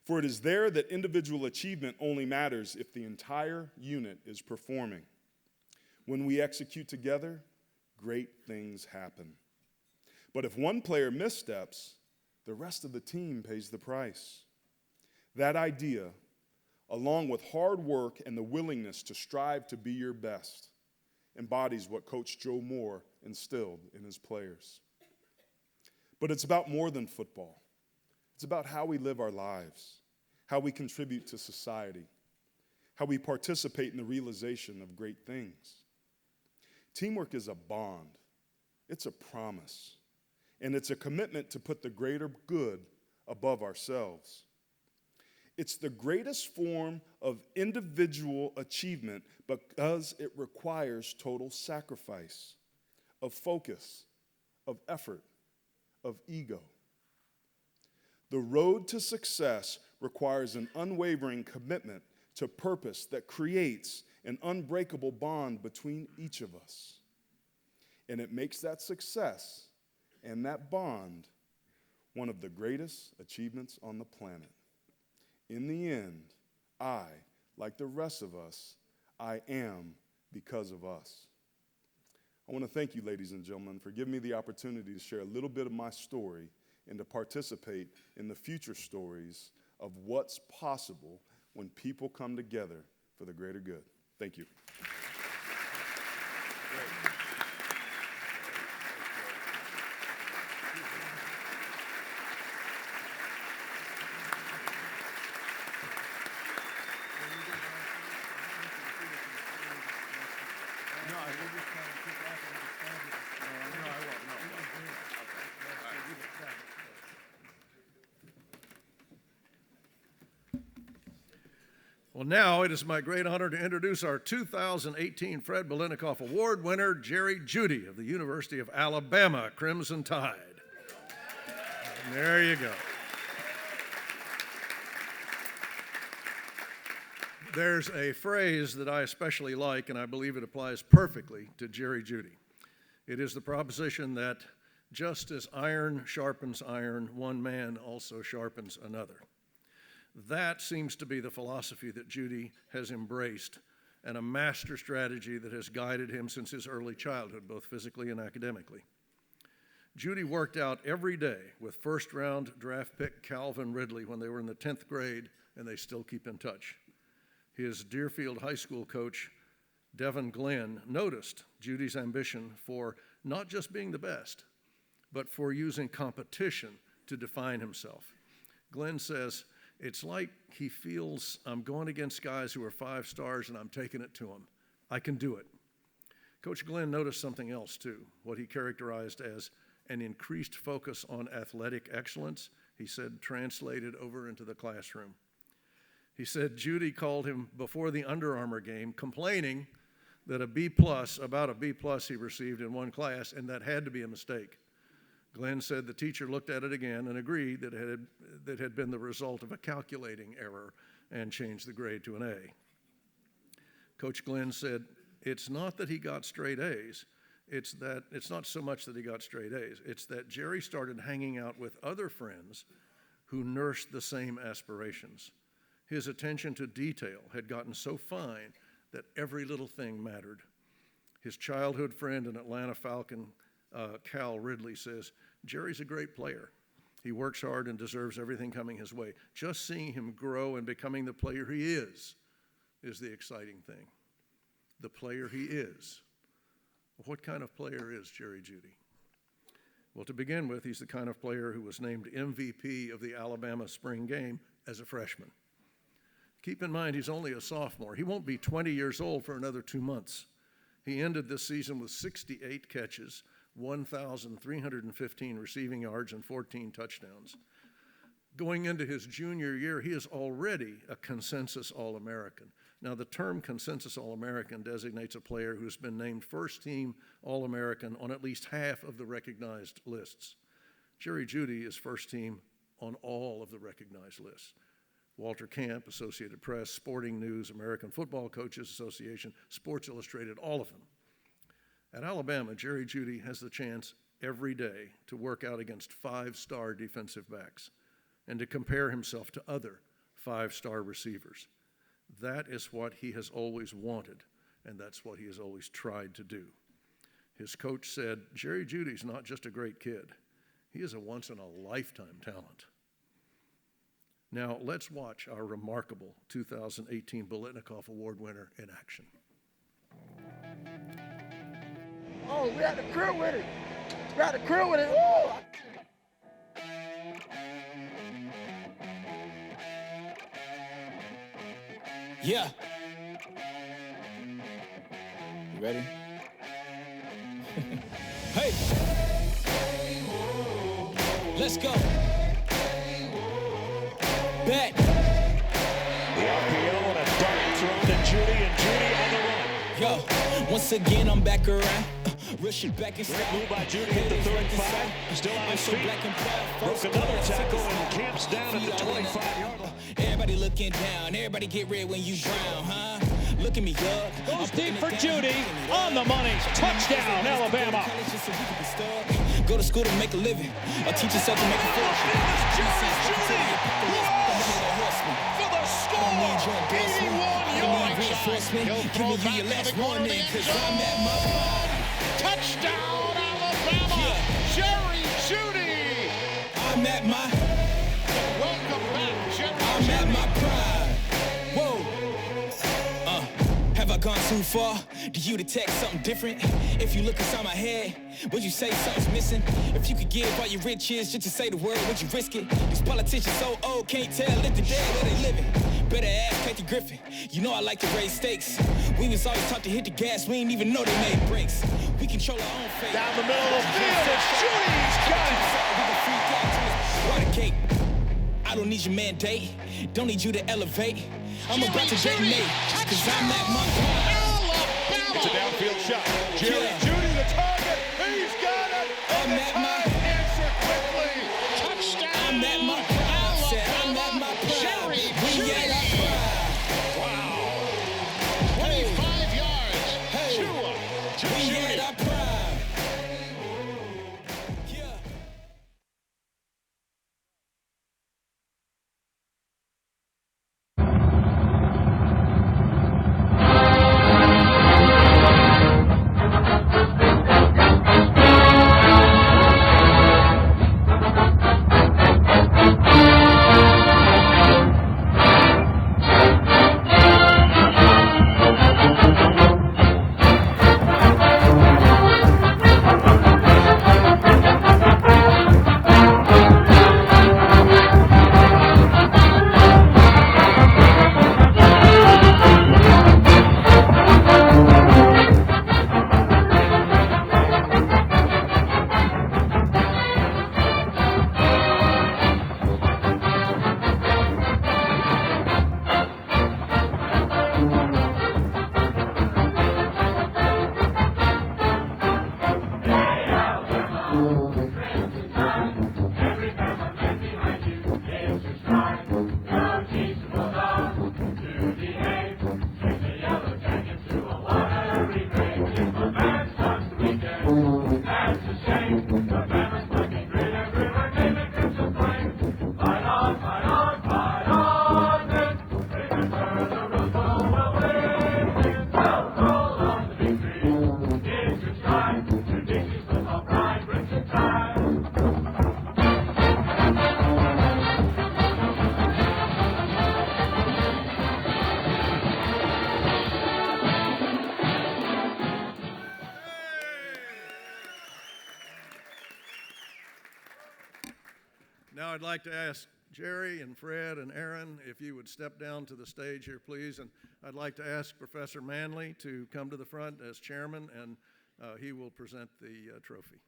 For it is there that individual achievement only matters if the entire unit is performing. When we execute together, great things happen. But if one player missteps, the rest of the team pays the price. That idea, along with hard work and the willingness to strive to be your best, embodies what Coach Joe Moore instilled in his players. But it's about more than football. It's about how we live our lives, how we contribute to society, how we participate in the realization of great things. Teamwork is a bond. It's a promise. And it's a commitment to put the greater good above ourselves. It's the greatest form of individual achievement because it requires total sacrifice, of focus, of effort, of ego. The road to success requires an unwavering commitment to purpose that creates an unbreakable bond between each of us. And it makes that success and that bond one of the greatest achievements on the planet. In the end, I, like the rest of us, I am because of us. I want to thank you, ladies and gentlemen, for giving me the opportunity to share a little bit of my story and to participate in the future stories of what's possible when people come together for the greater good. Thank you. Well, now it is my great honor to introduce our 2018 Fred Biletnikoff Award winner, Jerry Judy of the University of Alabama, Crimson Tide. And there you go. There's a phrase that I especially like, and I believe it applies perfectly to Jerry Jeudy. It is the proposition that just as iron sharpens iron, one man also sharpens another. That seems to be the philosophy that Jeudy has embraced, and a master strategy that has guided him since his early childhood, both physically and academically. Jeudy worked out every day with first-round draft pick Calvin Ridley when they were in the 10th grade, and they still keep in touch. His Deerfield High School coach, Devin Glenn, noticed Jeudy's ambition for not just being the best, but for using competition to define himself. Glenn says, it's like he feels I'm going against guys who are 5 stars and I'm taking it to them. I can do it. Coach Glenn noticed something else too, what he characterized as an increased focus on athletic excellence, he said, translated over into the classroom. He said Jeudy called him before the Under Armour game, complaining that about a B plus he received in one class, and that had to be a mistake. Glenn said the teacher looked at it again and agreed that it had been the result of a calculating error and changed the grade to an A. Coach Glenn said, it's not that he got straight A's, it's not so much that he got straight A's, it's that Jerry started hanging out with other friends who nursed the same aspirations. His attention to detail had gotten so fine that every little thing mattered. His childhood friend and Atlanta Falcon, Cal Ridley, says, Jerry's a great player. He works hard and deserves everything coming his way. Just seeing him grow and becoming the player he is the exciting thing. The player he is. What kind of player is Jerry Jeudy? Well, to begin with, he's the kind of player who was named MVP of the Alabama spring game as a freshman. Keep in mind, he's only a sophomore. He won't be 20 years old for another 2 months. He ended this season with 68 catches, 1,315 receiving yards, and 14 touchdowns. Going into his junior year, he is already a consensus All-American. Now, the term consensus All-American designates a player who's been named first-team All-American on at least half of the recognized lists. Jerry Jeudy is first-team on all of the recognized lists. Walter Camp, Associated Press, Sporting News, American Football Coaches Association, Sports Illustrated, all of them. At Alabama, Jerry Jeudy has the chance every day to work out against 5-star defensive backs and to compare himself to other 5-star receivers. That is what he has always wanted, and that's what he has always tried to do. His coach said, Jerry Judy's not just a great kid. He is a once-in-a-lifetime talent. Now, let's watch our remarkable 2018 Biletnikoff Award winner in action. Oh, we had the crew with it. We had the crew with it. Woo! Yeah. You ready? Hey. Let's go. Back. The RPO and a dart thrown to Jeudy, and Jeudy on the run. Yo, once again I'm back around. Real shit back in Great move by Jeudy at the 35. Still on his feet. Broke another tackle and Camps down at the 25-yard line. Everybody looking down. Everybody get red when you drown, huh? Look at me, Doug. Goes deep for Jeudy. On the money. Touchdown, Alabama. Go to school to make a living. Or teach yourself to make a fortune. For the score. 81 yards. He'll throw back to the corner of the end zone. Touchdown, Alabama. Jerry Jeudy. I'm at my. Welcome back, Jerry I'm at my prime. Whoa. Have I gone too far? Do you detect something different? If you look inside my head, would you say something's missing? If you could give all your riches just to say the word, would you risk it? These politicians so old, can't tell if they're dead or they living. Better ask Kathy Griffin. You know I like to raise stakes. We was always taught to hit the gas, we ain't even know they made breaks. We control our own fate. Down the middle of the field, Jeudy's got it. Watergate. I don't need your mandate. Don't need you to elevate. I'm about to detonate, cause I'm at my prime. It's a downfield shot. Jerry Jeudy, the target. He's got it. I'm at my Answer quickly. Touchdown. I'm at my prime. Said I'm at my prime. Jerry We at our prime. Wow. like to ask Jerry and Fred and Aaron if you would step down to the stage here, please. And I'd like to ask Professor Manley to come to the front as chairman, and he will present the trophy.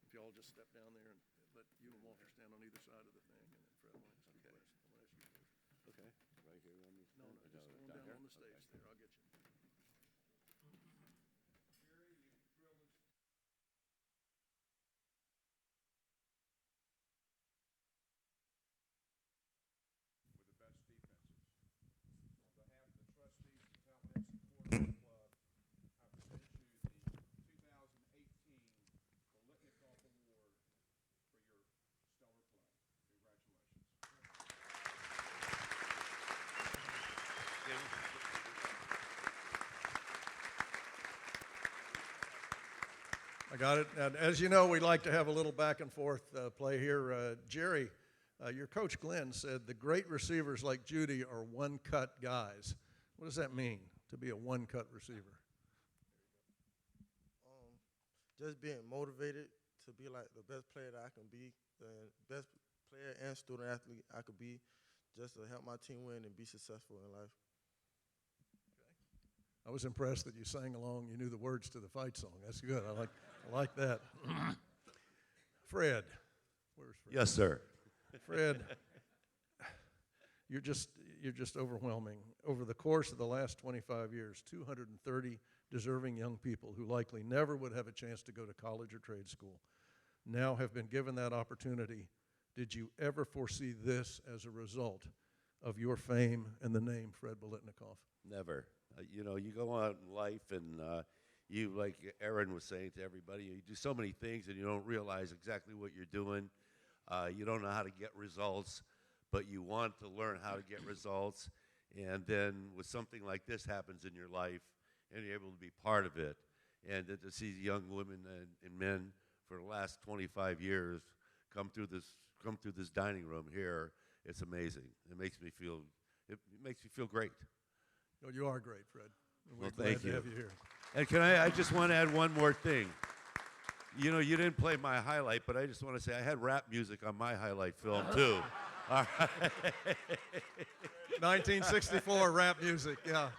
If you all just step down there and let you and Walter stand on either side of the thing, and then Fred will ask you first. I'm gonna ask you first. Okay, right here. No, just going down on the stage there. I'll get you. With the best defenses. On behalf of the trustees and talented supporters of the club, I present you the 2018 Biletnikoff Award for your stellar play. Congratulations. I got it. And as you know, we like to have a little back and forth play here. Jerry, your coach Glenn said the great receivers like Judy are one-cut guys. What does that mean, to be a one-cut receiver? Just being motivated to be like the best player that I can be, the best player and student athlete I could be, just to help my team win and be successful in life. I was impressed that you sang along. You knew the words to the fight song. That's good. I like that. Fred, where's Fred? Yes, sir. Fred, you're just overwhelming. Over the course of the last 25 years, 230 deserving young people who likely never would have a chance to go to college or trade school now have been given that opportunity. Did you ever foresee this as a result of your fame and the name Fred Biletnikoff? Never. You know, you go out in life and you, like Aaron was saying to everybody, you do so many things and you don't realize exactly what you're doing. You don't know how to get results, but you want to learn how to get results. And then with something like this happens in your life and you're able to be part of it, and to see young women and men for the last 25 years come through this dining room here, it's amazing. It makes me feel great. No, you are great, Fred. And we're Well, glad thank to you. have you here. And I just want to add one more thing. You know, you didn't play my highlight, but I just want to say I had rap music on my highlight film, too. All right. 1964 rap music, yeah.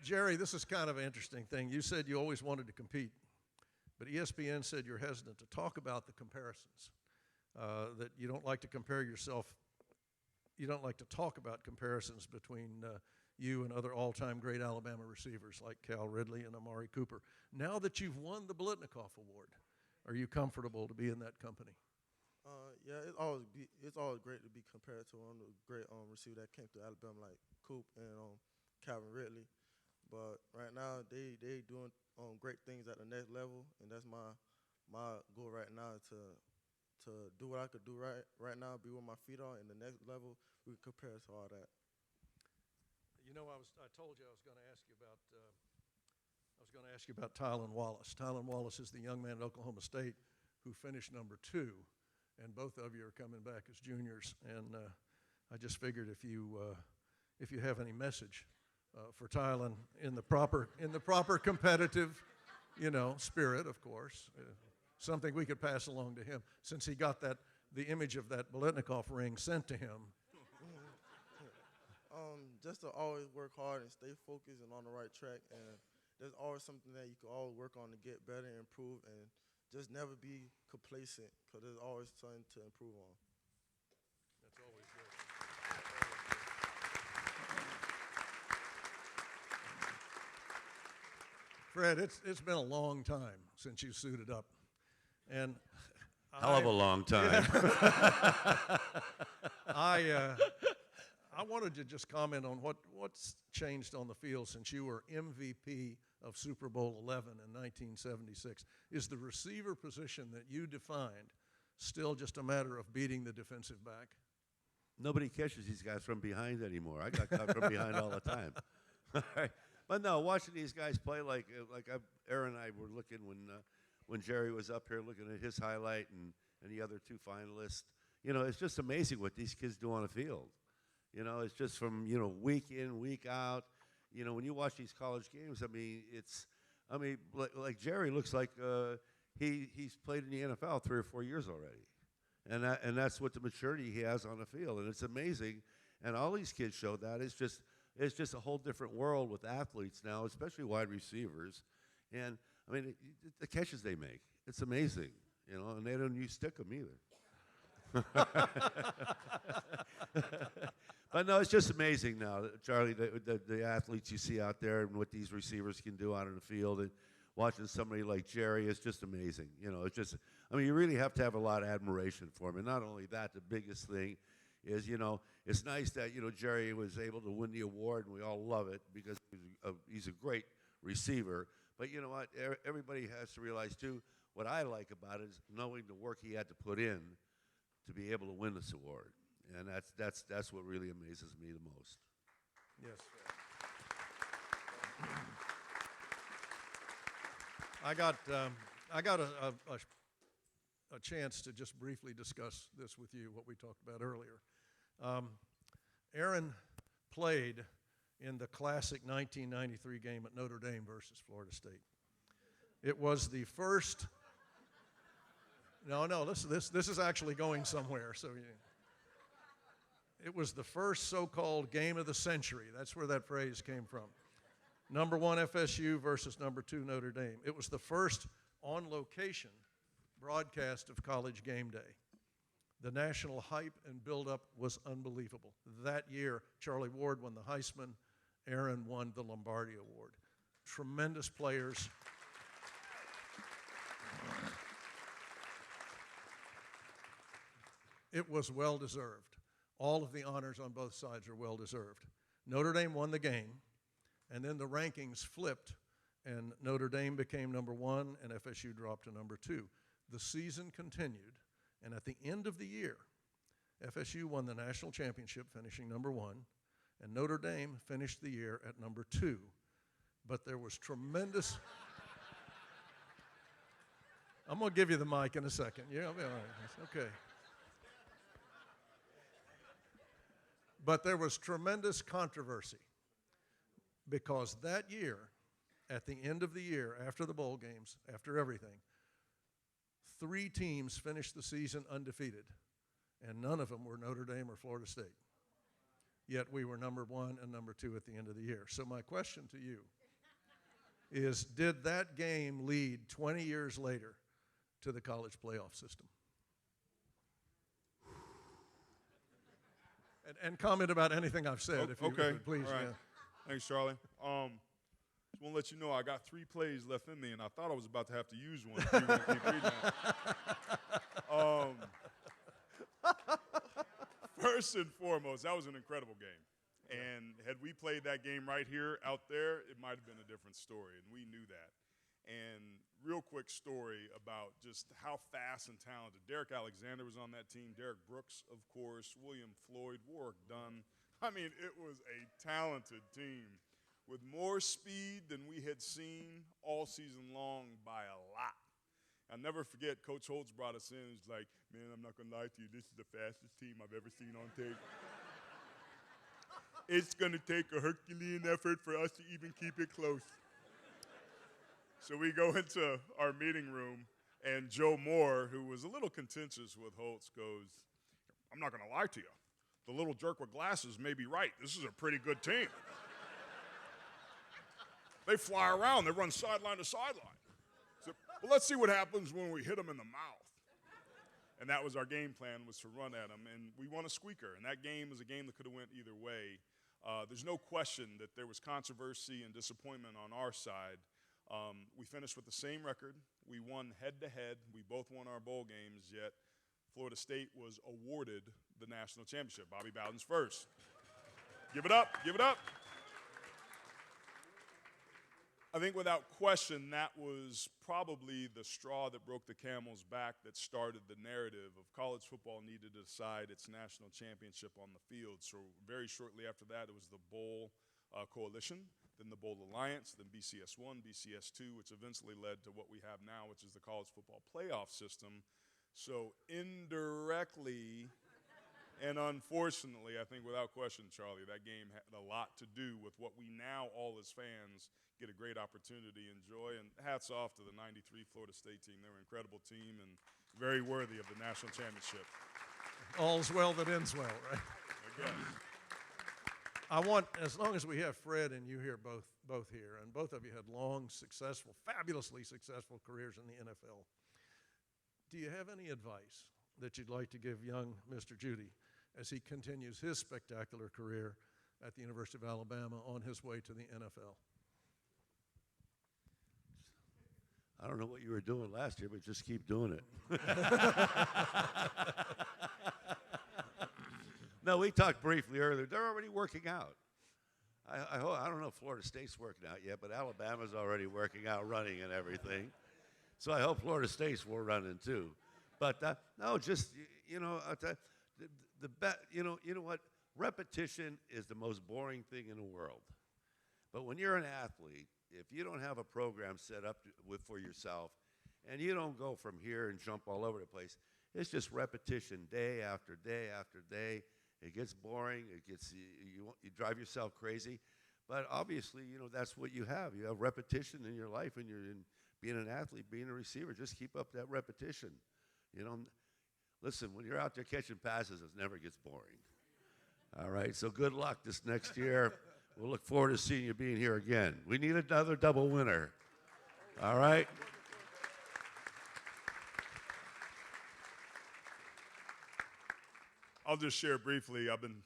Jerry, this is kind of an interesting thing. You said you always wanted to compete, but ESPN said you're hesitant to talk about the comparisons, that you don't like to compare yourself. You don't like to talk about comparisons between you and other all-time great Alabama receivers like Cal Ridley and Amari Cooper. Now that you've won the Biletnikoff Award, are you comfortable to be in that company? Yeah, it's always great to be compared to one of the great receivers that came to Alabama like Coop and Calvin Ridley. But right now they doing great things at the next level, and that's my goal right now to do what I could do right now, be where my feet are, and the next level we can compare to all that. You know, I told you I was going to ask you about Tylan Wallace. Tylan Wallace is the young man at Oklahoma State who finished number 2, and both of you are coming back as juniors. And I just figured if you have any message for Tylan in the proper competitive, spirit, of course, something we could pass along to him, since he got the image of that Biletnikoff ring sent to him. Just to always work hard and stay focused and on the right track, and there's always something that you can always work on to get better and improve, and just never be complacent, because there's always something to improve on. That's always good. Fred, it's been a long time since you suited up, and Hell of a long time. I wanted to just comment on what's changed on the field since you were MVP of Super Bowl 11 in 1976. Is the receiver position that you defined still just a matter of beating the defensive back? Nobody catches these guys from behind anymore. I got caught from behind all the time. But no, watching these guys play Aaron and I were looking when Jerry was up here looking at his highlight and the other 2 finalists. It's just amazing what these kids do on the field. It's just from, week in, week out. When you watch these college games, like Jerry looks like, he's played in the NFL 3 or 4 years already. And that's what the maturity he has on the field. And it's amazing. And all these kids show that. It's just a whole different world with athletes now, especially wide receivers. And, I mean, the catches they make, it's amazing. And they don't use stick 'em either. But no, it's just amazing now, Charlie, the athletes you see out there and what these receivers can do out in the field. And watching somebody like Jerry is just amazing. It's just, I mean, you really have to have a lot of admiration for him. And not only that, the biggest thing is, it's nice that, Jerry was able to win the award, and we all love it because he's a great receiver. But you know what? Everybody has to realize, too, what I like about it is knowing the work he had to put in to be able to win this award. And that's what really amazes me the most. Yes. I got a chance to just briefly discuss this with you, what we talked about earlier. Aaron played in the classic 1993 game at Notre Dame versus Florida State. It was the first. No, this is actually going somewhere. So it was the first so-called game of the century. That's where that phrase came from. Number 1 FSU versus number 2 Notre Dame. It was the first on-location broadcast of College Game Day. The national hype and build-up was unbelievable. That year, Charlie Ward won the Heisman. Aaron won the Lombardi Award. Tremendous players. It was well-deserved. All of the honors on both sides are well-deserved. Notre Dame won the game, and then the rankings flipped, and Notre Dame became number 1, and FSU dropped to number 2. The season continued, and at the end of the year, FSU won the national championship, finishing number 1, and Notre Dame finished the year at number 2. But there was tremendous. I'm going to give you the mic in a second. Yeah, all right. Okay. But there was tremendous controversy because that year, at the end of the year, after the bowl games, after everything, 3 teams finished the season undefeated, and none of them were Notre Dame or Florida State. Yet we were number 1 and number 2 at the end of the year. So my question to you is, did that game lead 20 years later to the college playoff system? And comment about anything I've said, if you would, please. All right. Yeah. Thanks, Charlie. Just want to let you know I got 3 plays left in me, and I thought I was about to have to use one. If you want to keep reading that. First and foremost, that was an incredible game. And had we played that game right here out there, it might have been a different story, and we knew that. And real quick story about just how fast and talented. Derek Alexander was on that team. Derek Brooks, of course. William Floyd, Warwick Dunn. I mean, it was a talented team with more speed than we had seen all season long by a lot. I'll never forget, Coach Holtz brought us in. He's like, man, I'm not going to lie to you. This is the fastest team I've ever seen on tape. It's going to take a Herculean effort for us to even keep it close. So we go into our meeting room, and Joe Moore, who was a little contentious with Holtz, goes, I'm not going to lie to you. The little jerk with glasses may be right. This is a pretty good team. They fly around. They run sideline to sideline. So, well, let's see what happens when we hit them in the mouth. And that was our game plan, was to run at them. And we won a squeaker. And that game was a game that could have went either way. There's no question that there was controversy and disappointment on our side. We finished with the same record. We won head-to-head. We both won our bowl games, yet Florida State was awarded the national championship. Bobby Bowden's first. Give it up. Give it up. I think without question, that was probably the straw that broke the camel's back that started the narrative of college football needed to decide its national championship on the field. So very shortly after that, it was the Bowl Coalition, then the Bowl Alliance, then BCS1, BCS2, which eventually led to what we have now, which is the college football playoff system. So indirectly, And unfortunately, I think without question, Charlie, that game had a lot to do with what we now, all as fans, get a great opportunity to enjoy. And hats off to the 93 Florida State team. They were an incredible team and very worthy of the national championship. All's well that ends well, right? I guess. I want, as long as we have Fred and you here, both here, and both of you had long, successful, fabulously successful careers in the NFL. Do you have any advice that you'd like to give young Mr. Judy as he continues his spectacular career at the University of Alabama on his way to the NFL? I don't know what you were doing last year, but just keep doing it. No, we talked briefly earlier. They're already working out. I don't know if Florida State's working out yet, but Alabama's already working out, running and everything. So I hope Florida State's will running too. But no, just you know what? Repetition is the most boring thing in the world. But when you're an athlete, if you don't have a program set up for yourself, and you don't go from here and jump all over the place, it's just repetition day after day after day. It gets boring. It gets you drive yourself crazy. But obviously, that's what you have. You have repetition in your life, and you're in being an athlete, being a receiver. Just keep up that repetition. Listen, when you're out there catching passes, it never gets boring. All right. So good luck this next year. We'll look forward to seeing you being here again. We need another double winner. All right. I'll just share briefly. I've been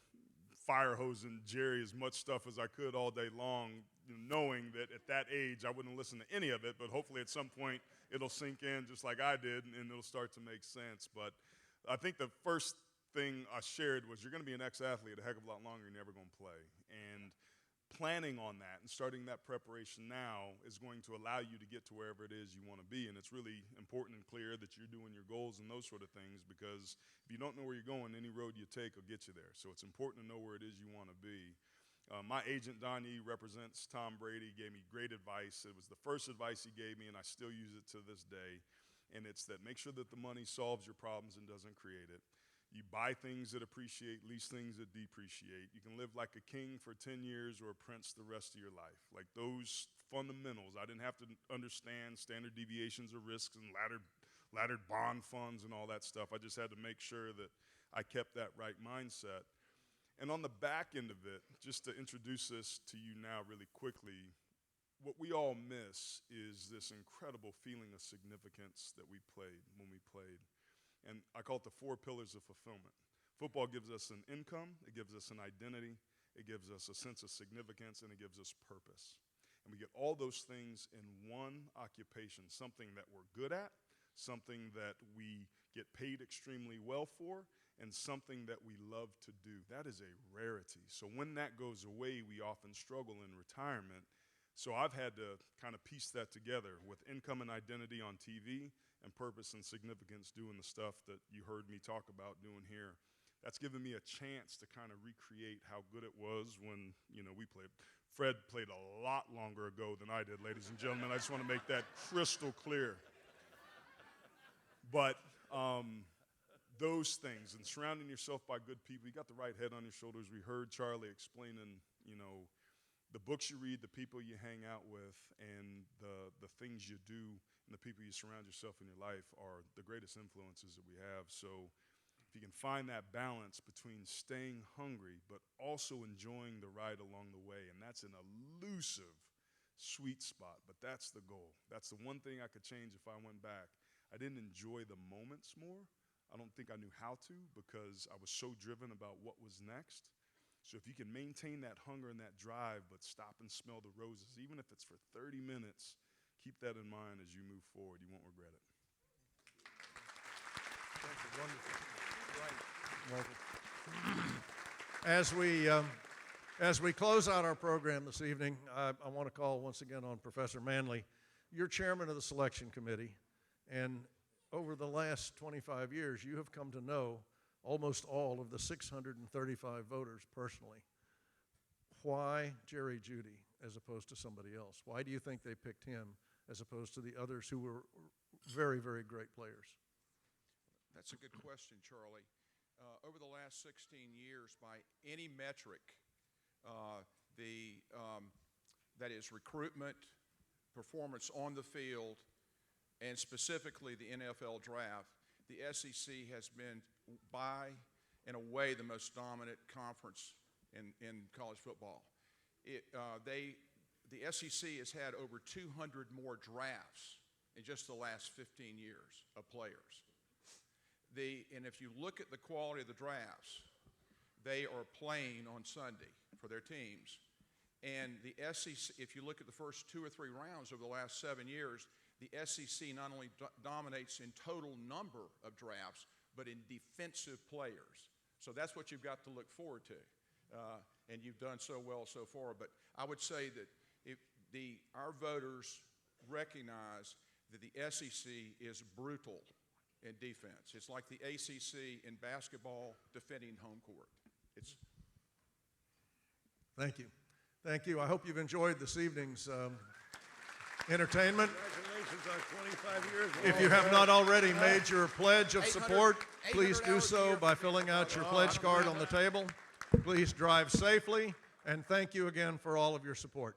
fire hosing Jerry as much stuff as I could all day long, knowing that at that age I wouldn't listen to any of it, but hopefully at some point it'll sink in just like I did, and it'll start to make sense. But I think the first thing I shared was you're going to be an ex-athlete a heck of a lot longer than you're ever going to play. And planning on that and starting that preparation now is going to allow you to get to wherever it is you want to be. And it's really important and clear that you're doing your goals and those sort of things, because if you don't know where you're going, any road you take will get you there. So it's important to know where it is you want to be. My agent, Don E., represents Tom Brady, gave me great advice. It was the first advice he gave me, and I still use it to this day. And it's that make sure that the money solves your problems and doesn't create it. You buy things that appreciate, lease things that depreciate. You can live like a king for 10 years or a prince the rest of your life. Like those fundamentals. I didn't have to understand standard deviations of risks and laddered bond funds and all that stuff. I just had to make sure that I kept that right mindset. And on the back end of it, just to introduce this to you now really quickly, what we all miss is this incredible feeling of significance that we played when we played. And I call it the 4 pillars of fulfillment. Football gives us an income, it gives us an identity, it gives us a sense of significance, and it gives us purpose. And we get all those things in one occupation, something that we're good at, something that we get paid extremely well for, and something that we love to do. That is a rarity. So when that goes away, we often struggle in retirement. So I've had to kind of piece that together with income and identity on TV and purpose and significance doing the stuff that you heard me talk about doing here. That's given me a chance to kind of recreate how good it was when, we played. Fred played a lot longer ago than I did, ladies and gentlemen. I just want to make that crystal clear. But those things and surrounding yourself by good people, you got the right head on your shoulders. We heard Charlie explaining, the books you read, the people you hang out with, and the things you do and the people you surround yourself in your life are the greatest influences that we have. So if you can find that balance between staying hungry but also enjoying the ride along the way, and that's an elusive sweet spot, but that's the goal. That's the one thing I could change if I went back. I didn't enjoy the moments more. I don't think I knew how to because I was so driven about what was next. So if you can maintain that hunger and that drive, but stop and smell the roses, even if it's for 30 minutes, keep that in mind as you move forward. You won't regret it. Thank you. Wonderful. As we close out our program this evening, I want to call once again on Professor Manley. You're chairman of the selection committee, and over the last 25 years, you have come to know almost all of the 635 voters personally. Why Jerry Jeudy as opposed to somebody else? Why do you think they picked him as opposed to the others who were very, very great players? That's a good question, Charlie. over the last 16 years by any metric, that is recruitment, performance on the field, and specifically the NFL draft, the SEC has been by and away the most dominant conference in college football. The SEC has had over 200 more drafts in just the last 15 years of players. And if you look at the quality of the drafts, they are playing on Sunday for their teams. And the SEC, if you look at the first 2 or 3 rounds over the last 7 years, the SEC not only dominates in total number of drafts, but in defensive players. So that's what you've got to look forward to. And you've done so well so far. But I would say that our voters recognize that the SEC is brutal in defense. It's like the ACC in basketball defending home court. Thank you. Thank you. I hope you've enjoyed this evening's entertainment. Congratulations on 25 years. If you have not already made your pledge of support, please do so by filling out your pledge card on the table. Please drive safely, and thank you again for all of your support.